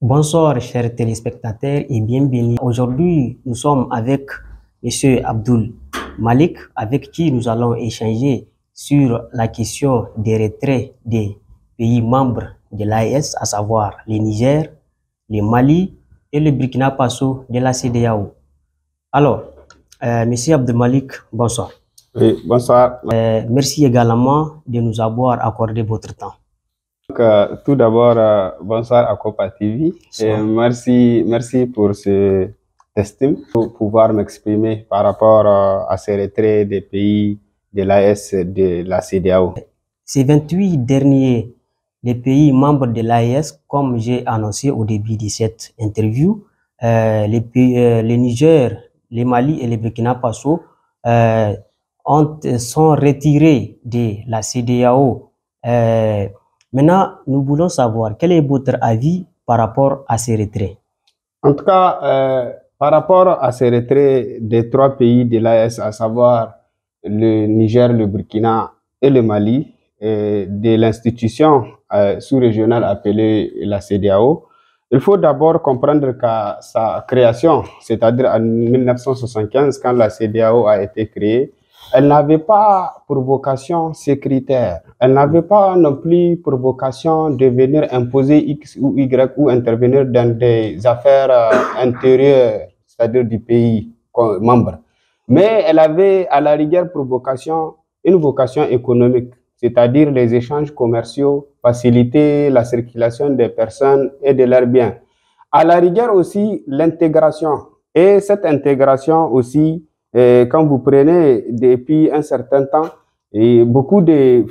Bonsoir chers téléspectateurs et bienvenue. Aujourd'hui, nous sommes avec Monsieur Abdul Malik, avec qui nous allons échanger sur la question des retraits des pays membres de l'AES, à savoir le Niger, le Mali et le Burkina Faso de la CEDEAO. Alors, Monsieur Abdul Malik, bonsoir. Oui, bonsoir. Merci également de nous avoir accordé votre temps. Donc, tout d'abord, bonsoir à Copa TV et merci pour ce testing, pour pouvoir m'exprimer par rapport à ces retraits des pays de l'AES de la CEDEAO. Ces 28 derniers les pays membres de l'AES, comme j'ai annoncé au début de cette interview, le Niger, le Mali et le Burkina Faso sont retirés de la CEDEAO. Maintenant, nous voulons savoir quel est votre avis par rapport à ces retraits. En tout cas, par rapport à ces retraits des trois pays de l'AES, à savoir le Niger, le Burkina et le Mali, de l'institution sous-régionale appelée la CEDEAO, il faut d'abord comprendre qu'à sa création, c'est-à-dire en 1975, quand la CEDEAO a été créée, elle n'avait pas pour vocation ces critères. Elle n'avait pas non plus pour vocation de venir imposer X ou Y ou intervenir dans des affaires intérieures, c'est-à-dire du pays membre. Mais elle avait à la rigueur pour vocation une vocation économique, c'est-à-dire les échanges commerciaux, faciliter la circulation des personnes et de leurs biens. À la rigueur aussi l'intégration. Et cette intégration aussi, quand vous prenez depuis un certain temps, et beaucoup de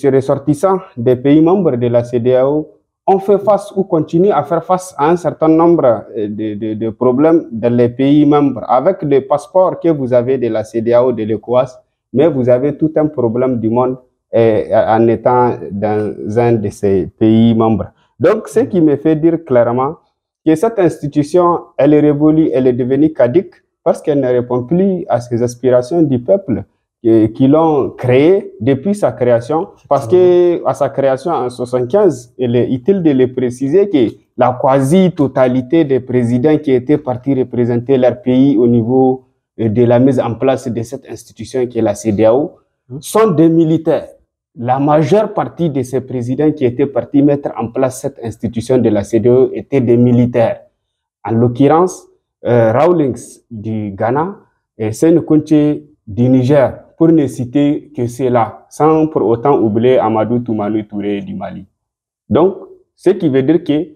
ressortissants des pays membres de la CEDEAO ont fait face ou continuent à faire face à un certain nombre de problèmes dans les pays membres. Avec le passeport que vous avez de la CEDEAO, de l'ECOWAS, mais vous avez tout un problème du monde en étant dans un de ces pays membres. Donc, ce qui me fait dire clairement que cette institution, elle est révolue, elle est devenue caduque parce qu'elle ne répond plus à ces aspirations du peuple qui l'ont créée depuis sa création. Parce que à sa création en 1975, il est utile de le préciser que la quasi-totalité des présidents qui étaient partis représenter leur pays au niveau de la mise en place de cette institution qui est la CEDEAO sont des militaires. La majeure partie de ces présidents qui étaient partis mettre en place cette institution de la CEDEAO étaient des militaires. En l'occurrence, Rawlings du Ghana et Sékou Touré du Niger, pour ne citer que cela, sans pour autant oublier Amadou Toumani-Touré du Mali. Donc, ce qui veut dire que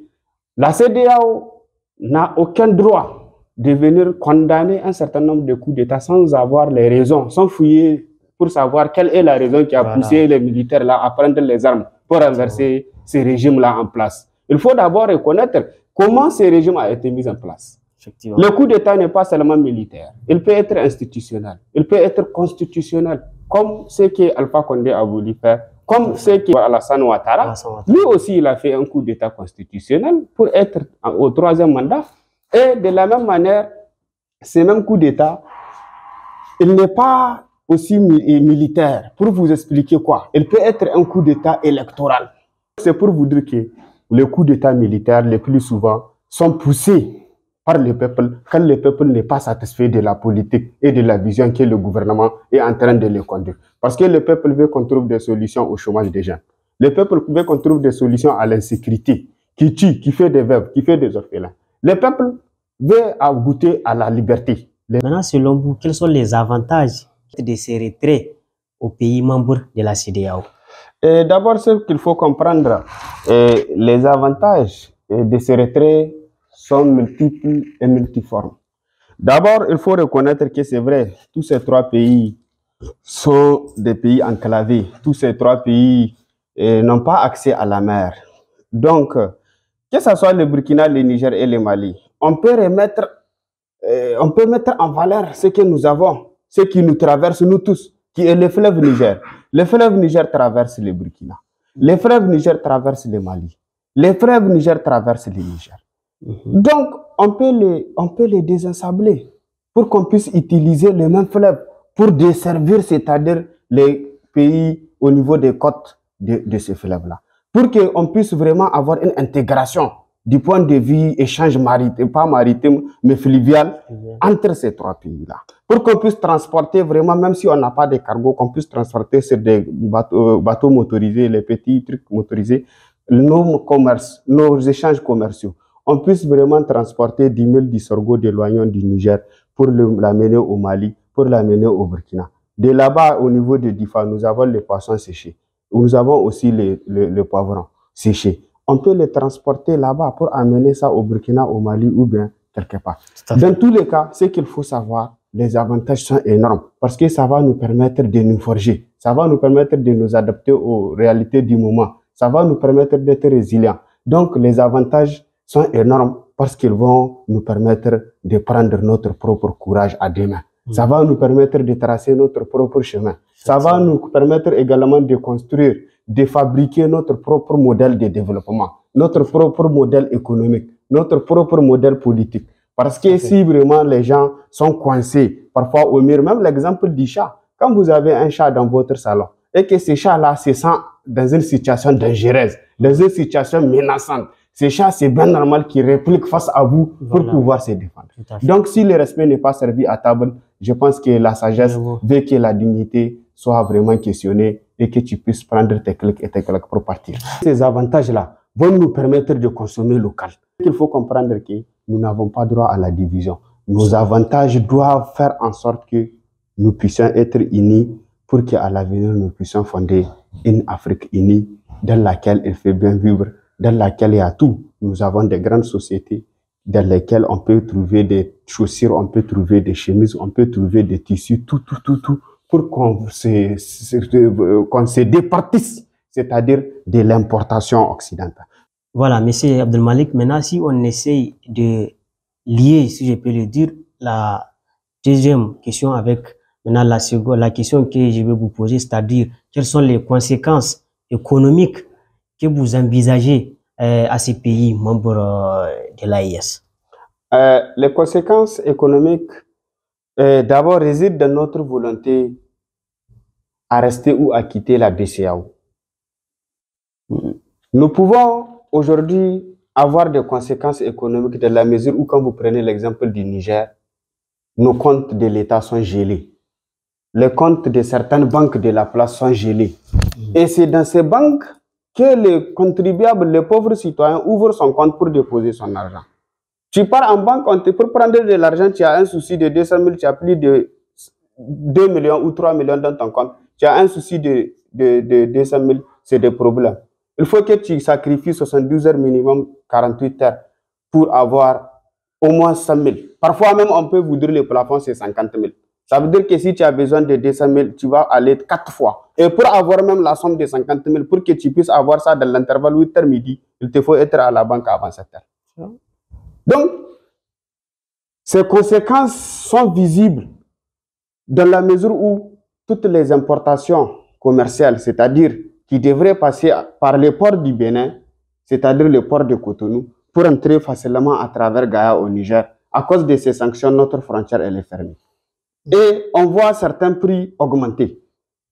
la CEDEAO n'a aucun droit de venir condamner un certain nombre de coups d'État sans avoir les raisons, sans fouiller pour savoir quelle est la raison qui a poussé les militaires là à prendre les armes pour renverser ces régimes-là en place. Il faut d'abord reconnaître comment ces régimes ont été mis en place. Le coup d'État n'est pas seulement militaire, il peut être institutionnel, il peut être constitutionnel, comme ce que Alpha Condé a voulu faire, comme ce que Alassane Ouattara, lui aussi il a fait un coup d'État constitutionnel pour être au troisième mandat. Et de la même manière, ce même coup d'État, il n'est pas aussi militaire. Pour vous expliquer quoi? Il peut être un coup d'État électoral. C'est pour vous dire que les coups d'État militaires, le plus souvent, sont poussés par le peuple quand le peuple n'est pas satisfait de la politique et de la vision que le gouvernement est en train de le conduire. Parce que le peuple veut qu'on trouve des solutions au chômage des gens. Le peuple veut qu'on trouve des solutions à l'insécurité, qui tue, qui fait des veuves, qui fait des orphelins. Le peuple veut goûter à la liberté. Maintenant, selon vous, quels sont les avantages de ces retraits aux pays membres de la CEDEAO? D'abord, ce qu'il faut comprendre, les avantages de ces retraits sont multiples et multiformes. D'abord, il faut reconnaître que c'est vrai, tous ces trois pays sont des pays enclavés. Tous ces trois pays n'ont pas accès à la mer. Donc, que ce soit le Burkina, le Niger et le Mali, on peut mettre en valeur ce que nous avons, ce qui nous traverse, nous tous, qui est le fleuve Niger. Le fleuve Niger traverse le Burkina. Le fleuve Niger traverse le Mali. Le fleuve Niger traverse le Niger. Donc, on peut les désensabler pour qu'on puisse utiliser le même fleuve pour desservir, c'est-à-dire les pays au niveau des côtes de ce fleuve-là. Pour qu'on puisse vraiment avoir une intégration du point de vue échange maritime, pas maritime, mais fluvial, entre ces trois pays-là. Pour qu'on puisse transporter vraiment, même si on n'a pas de cargo, qu'on puisse transporter sur des bateaux motorisés, les petits trucs motorisés, nos échanges commerciaux. On puisse vraiment transporter 10 000 du sorgho de l'oignon du Niger pour l'amener au Mali, pour l'amener au Burkina. De là-bas, au niveau de Difa, nous avons les poissons séchés. Nous avons aussi les poivrons séchés. On peut les transporter là-bas pour amener ça au Burkina, au Mali ou bien quelque part. Dans tous les cas, ce qu'il faut savoir, les avantages sont énormes parce que ça va nous permettre de nous forger. Ça va nous permettre de nous adapter aux réalités du moment. Ça va nous permettre d'être résilients. Donc, les avantages sont énormes parce qu'ils vont nous permettre de prendre notre propre courage à deux mains. Ça va nous permettre de tracer notre propre chemin. Ça va nous permettre également de construire, de fabriquer notre propre modèle de développement, notre propre modèle économique, notre propre modèle politique. Parce que si vraiment les gens sont coincés, parfois au mur, même l'exemple du chat, quand vous avez un chat dans votre salon et que ce chat-là se sent dans une situation dangereuse, dans une situation menaçante, ce chat, c'est bien normal qu'il réplique face à vous pour pouvoir se défendre. Donc, si le respect n'est pas servi à table, je pense que la sagesse veut que la dignité soit vraiment questionnée et que tu puisses prendre tes clics et tes claques pour partir. Ces avantages-là vont nous permettre de consommer local. Il faut comprendre que nous n'avons pas droit à la division. Nos avantages doivent faire en sorte que nous puissions être unis pour qu'à l'avenir, nous puissions fonder une Afrique unie dans laquelle il fait bien vivre, dans laquelle il y a tout. Nous avons des grandes sociétés dans lesquelles on peut trouver des chaussures, on peut trouver des chemises, on peut trouver des tissus, tout, pour qu'on se départisse, c'est-à-dire de l'importation occidentale. Voilà, monsieur Abdelmalik, maintenant si on essaye de lier, si je peux le dire, la deuxième question avec maintenant la question que je vais vous poser, c'est-à-dire quelles sont les conséquences économiques que vous envisagez à ces pays membres de l'AES? Les conséquences économiques, d'abord, résident dans notre volonté à rester ou à quitter la BCEAO. Nous pouvons aujourd'hui avoir des conséquences économiques dans la mesure où, quand vous prenez l'exemple du Niger, nos comptes de l'État sont gelés. Les comptes de certaines banques de la place sont gelés. Et c'est dans ces banques que les contribuables, les pauvres citoyens, ouvrent son compte pour déposer son argent. Tu pars en banque, pour prendre de l'argent, tu as un souci de 200 000, tu as plus de 2 millions ou 3 millions dans ton compte. Tu as un souci de 200 000, c'est des problèmes. Il faut que tu sacrifies 72 heures minimum, 48 heures, pour avoir au moins 100 000. Parfois même, on peut vous dire le plafond, c'est 50 000. Ça veut dire que si tu as besoin de 200 000, tu vas aller 4 fois. Et pour avoir même la somme de 50 000, pour que tu puisses avoir ça dans l'intervalle 8h midi, il te faut être à la banque avant 7h. Donc, ces conséquences sont visibles dans la mesure où toutes les importations commerciales, c'est-à-dire qui devraient passer par les ports du Bénin, c'est-à-dire le port de Cotonou, pour entrer facilement à travers Gaïa au Niger, à cause de ces sanctions, notre frontière elle est fermée. Et on voit certains prix augmenter.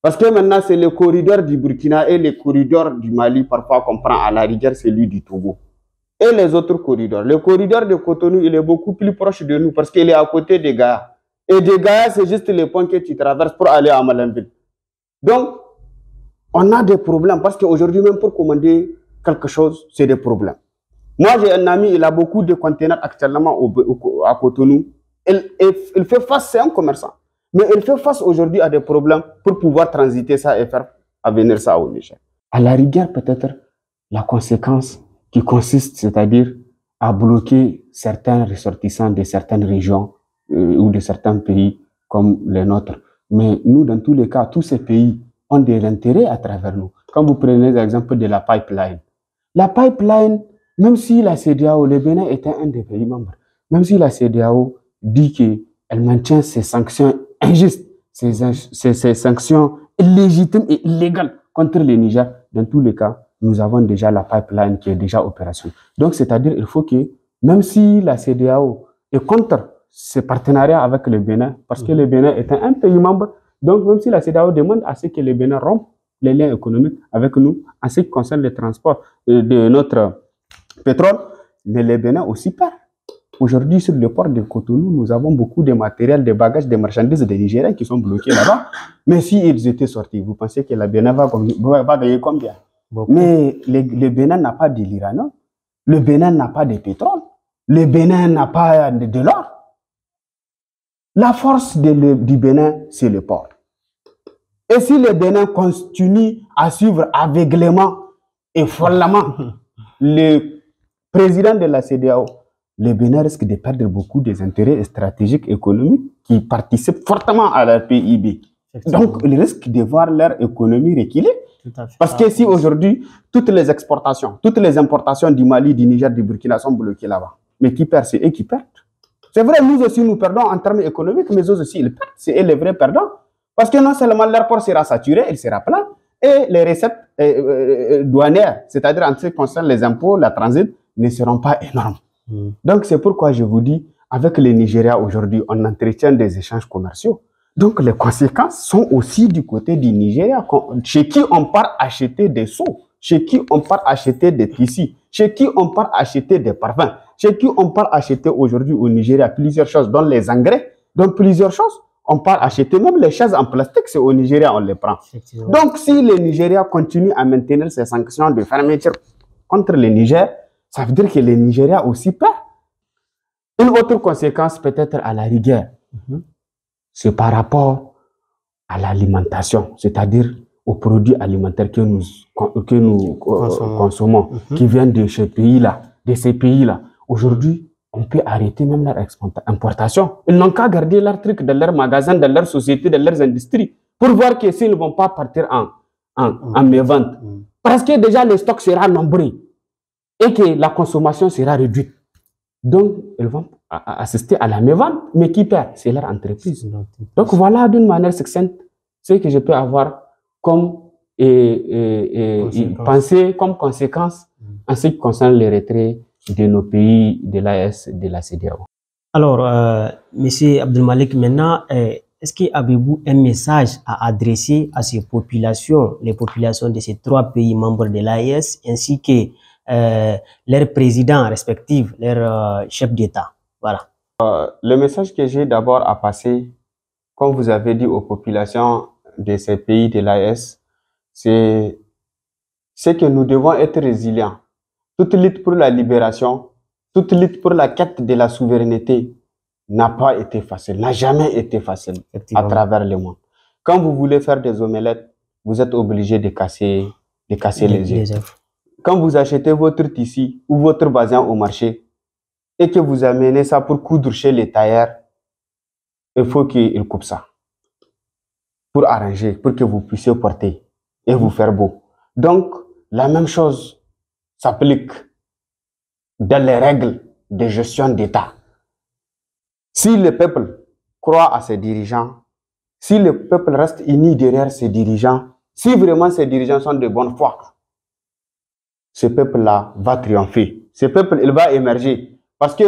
Parce que maintenant, c'est le corridor du Burkina et le corridor du Mali, parfois qu'on prend à la rigueur, celui du Togo. Et les autres corridors. Le corridor de Cotonou, il est beaucoup plus proche de nous parce qu'il est à côté de Gaïa. Et de Gaïa, c'est juste le pont que tu traverses pour aller à Malanville. Donc, on a des problèmes parce qu'aujourd'hui, même pour commander quelque chose, c'est des problèmes. Moi, j'ai un ami, il a beaucoup de conteneurs actuellement à Cotonou. Il fait face, c'est un commerçant. Mais il fait face aujourd'hui à des problèmes pour pouvoir transiter ça et faire venir ça au Niger. À la rigueur, peut-être, la conséquence qui consiste, c'est-à-dire à bloquer certains ressortissants de certaines régions ou de certains pays comme les nôtres. Mais nous, dans tous les cas, tous ces pays ont de l'intérêt à travers nous. Quand vous prenez l'exemple de la pipeline. La pipeline, même si la CEDEAO, le Bénin était un des pays membres, même si la CEDEAO dit qu'elle maintient ces sanctions injustes, ces sanctions illégitimes et illégales contre le Niger, dans tous les cas, nous avons déjà la pipeline qui est déjà opérationnelle. Donc, c'est-à-dire qu'il faut que, même si la CEDEAO est contre ce partenariat avec le Bénin, parce que le Bénin est un pays membre, donc même si la CEDEAO demande à ce que le Bénin rompe les liens économiques avec nous, en ce qui concerne le transport de notre pétrole, mais le Bénin aussi perd. Aujourd'hui, sur le port de Cotonou, nous avons beaucoup de matériel, de bagages, de marchandises des Nigériens qui sont bloqués là-bas. Mais s'ils étaient sortis, vous pensez que le Bénin va gagner combien? Beaucoup. Mais le Bénin n'a pas de l'uranium, le Bénin n'a pas de pétrole, le Bénin n'a pas de l'or. La force du Bénin, c'est le port. Et si le Bénin continue à suivre aveuglément et follement le président de la CEDEAO, le Bénin risque de perdre beaucoup des intérêts stratégiques économiques qui participent fortement à leur PIB. Donc, ils risquent de voir leur économie reculer. Parce que si aujourd'hui, toutes les exportations, toutes les importations du Mali, du Niger, du Burkina sont bloquées là-bas, mais qui perd? C'est eux qui perdent. C'est vrai, nous aussi, nous perdons en termes économiques, mais eux aussi, ils perdent. C'est eux les vrais perdants. Parce que non seulement leur port sera saturé, il sera plein, et les recettes douanières, c'est-à-dire en ce qui concerne les impôts, la transit, ne seront pas énormes. Donc, c'est pourquoi je vous dis, avec le Nigeria aujourd'hui, on entretient des échanges commerciaux. Donc, les conséquences sont aussi du côté du Nigeria, chez qui on part acheter des seaux, chez qui on part acheter des tissus, chez qui on part acheter des parfums, chez qui on part acheter aujourd'hui au Nigeria plusieurs choses, dont les engrais, dont plusieurs choses. On part acheter même les chaises en plastique, c'est au Nigeria on les prend. Donc, si le Nigeria continue à maintenir ces sanctions de fermeture contre le Niger, ça veut dire que le Nigeria aussi perd. Une autre conséquence peut-être à la rigueur, c'est par rapport à l'alimentation, c'est-à-dire aux produits alimentaires que nous consommons, qui viennent de ces pays-là, Aujourd'hui, on peut arrêter même leur importation. Ils n'ont qu'à garder leurs trucs dans leurs magasins, dans leurs sociétés, dans leurs industries, pour voir que s'ils ne vont pas partir en mévente. Parce que déjà, le stock sera nombreux et que la consommation sera réduite. Donc, ils vont assister à la mévente, mais qui perd? C'est leur entreprise. Donc, voilà d'une manière succincte ce que je peux avoir comme pensée, comme conséquence en ce qui concerne les retraits de nos pays de l'AES, de la CEDEAO. Alors, Monsieur Abdelmalik, maintenant, est-ce que avez-vous un message à adresser à ces populations, les populations de ces 3 pays membres de l'AES, ainsi que leurs présidents respectifs, leurs chefs d'État? Voilà. Le message que j'ai d'abord à passer, comme vous avez dit aux populations de ces pays de l'AES, c'est que nous devons être résilients. Toute lutte pour la libération, toute lutte pour la quête de la souveraineté n'a pas été facile, n'a jamais été facile à travers le monde. Quand vous voulez faire des omelettes, vous êtes obligé de casser les œufs. Quand vous achetez votre tissu ou votre bazin au marché et que vous amenez ça pour coudre chez les tailleurs, il faut qu'ils coupent ça pour arranger, pour que vous puissiez porter et vous faire beau. Donc, la même chose s'applique dans les règles de gestion d'État. Si le peuple croit à ses dirigeants, si le peuple reste uni derrière ses dirigeants, si vraiment ses dirigeants sont de bonne foi, ce peuple-là va triompher. Ce peuple, il va émerger. Parce que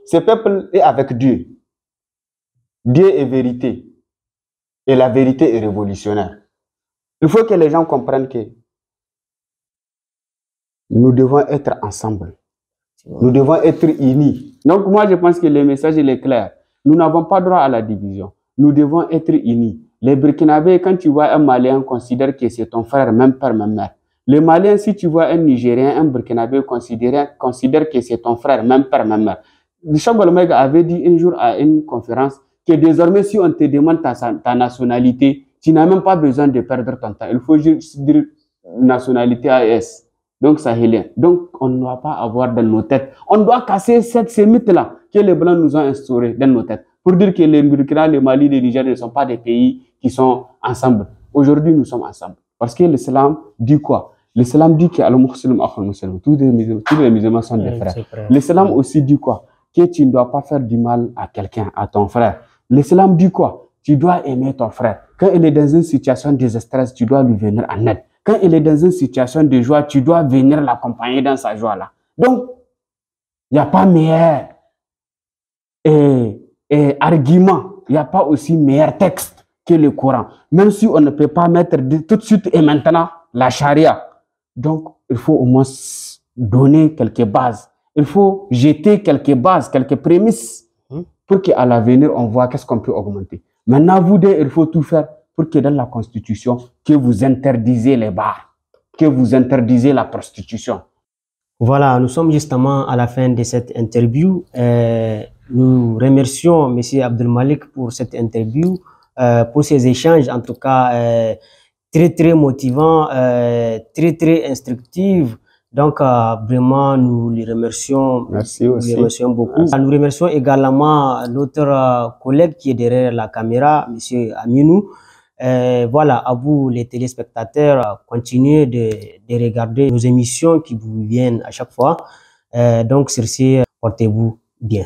ce peuple est avec Dieu. Dieu est vérité. Et la vérité est révolutionnaire. Il faut que les gens comprennent que nous devons être ensemble. Nous devons être unis. Donc moi, je pense que le message il est clair. Nous n'avons pas droit à la division. Nous devons être unis. Les Burkinabés, quand tu vois un Malien, considère que c'est ton frère, même père, même mère. Les Maliens, si tu vois un Nigérien, un Burkinabé, considère que c'est ton frère, même père, même mère. Bishop Olmega avait dit un jour à une conférence que désormais, si on te demande ta nationalité, tu n'as même pas besoin de perdre ton temps. Il faut juste dire nationalité AES. Donc, sahélien. Donc, on ne doit pas avoir dans nos têtes. On doit casser ces mythes-là que les Blancs nous ont instaurés dans nos têtes. Pour dire que les Burkina, le Mali, le Niger ne sont pas des pays qui sont ensemble. Aujourd'hui, nous sommes ensemble. Parce que l'islam dit quoi? L'islam dit que tous les musulmans sont des frères. L'islam aussi dit quoi? Que tu ne dois pas faire du mal à quelqu'un, à ton frère. L'islam dit quoi? Tu dois aimer ton frère. Quand il est dans une situation désastreuse, tu dois lui venir en aide. Quand il est dans une situation de joie, tu dois venir l'accompagner dans sa joie-là. Donc, il n'y a pas meilleur argument, il n'y a pas aussi meilleur texte que le Coran. Même si on ne peut pas mettre tout de suite et maintenant la charia. Donc, il faut au moins donner quelques bases il faut jeter quelques bases, quelques prémices pour qu'à l'avenir, on voit qu'est-ce qu'on peut augmenter. Maintenant, vous deux, il faut tout faire pour que dans la Constitution, que vous interdisez les bars, que vous interdisez la prostitution. Voilà, nous sommes justement à la fin de cette interview. Nous remercions M. Abdul Malik pour cette interview, pour ces échanges, en tout cas, très motivants, très instructifs. Donc, vraiment, nous les remercions. Merci aussi. Nous les remercions beaucoup. Merci. Nous remercions également notre collègue qui est derrière la caméra, M. Aminou. Voilà, à vous les téléspectateurs, continuez de regarder nos émissions qui vous viennent à chaque fois. Donc, sur ce, portez-vous bien.